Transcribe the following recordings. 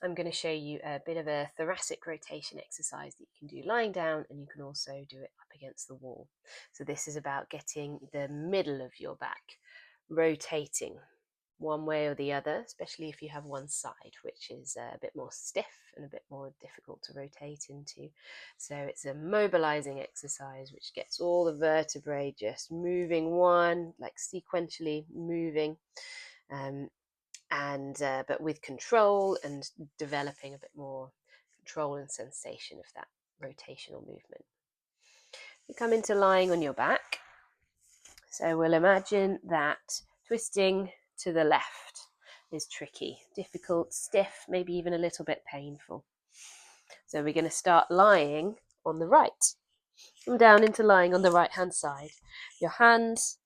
I'm going to show you a bit of a thoracic rotation exercise that you can do lying down, and you can also do it up against the wall. So this is about getting the middle of your back rotating one way or the other, especially if you have one side which is a bit more stiff and a bit more difficult to rotate into. So it's a mobilizing exercise which gets all the vertebrae just moving, one like sequentially moving, but with control and developing a bit more control and sensation of that rotational movement. You come into lying on your back. So we'll imagine that twisting to the left is tricky, difficult, stiff, maybe even a little bit painful. So we're going to start lying on the right. Come down into lying on the right hand side. Your hands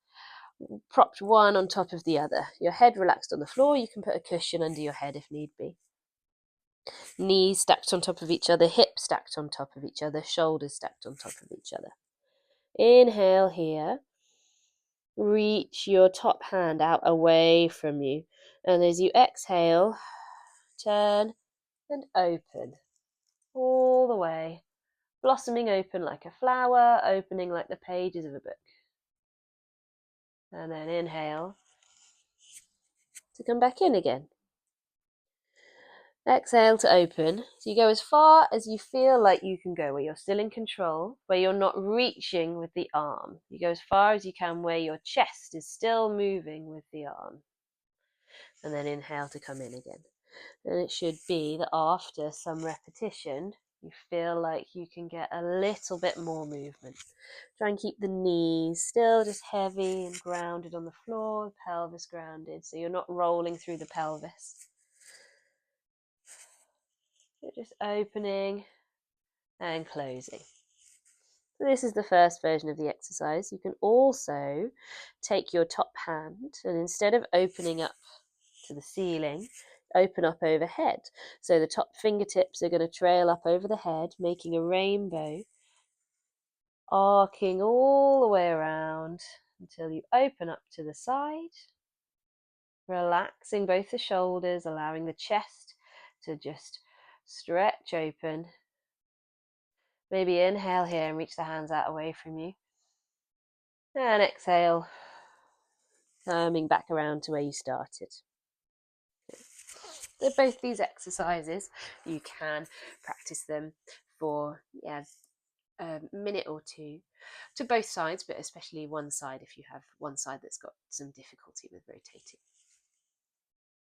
propped one on top of the other. Your head relaxed on the floor. You can put a cushion under your head if need be. Knees stacked on top of each other, hips stacked on top of each other, shoulders stacked on top of each other. Inhale here. Reach your top hand out away from you. And as you exhale, turn and open all the way, blossoming open like a flower, opening like the pages of a book. And then inhale to come back in again. Exhale to open. So you go as far as you feel like you can go, where you're still in control, where you're not reaching with the arm. You go as far as you can where your chest is still moving with the arm. And then inhale to come in again. And it should be that after some repetition, you feel like you can get a little bit more movement. Try and keep the knees still just heavy and grounded on the floor, pelvis grounded, so you're not rolling through the pelvis. You're just opening and closing. So this is the first version of the exercise. You can also take your top hand and instead of opening up to the ceiling, open up overhead. So the top fingertips are going to trail up over the head, making a rainbow, arcing all the way around until you open up to the side, relaxing both the shoulders, allowing the chest to just stretch open. Maybe inhale here and reach the hands out away from you. And exhale, coming back around to where you started. So both these exercises, you can practice them for a minute or two to both sides, but especially one side if you have one side that's got some difficulty with rotating.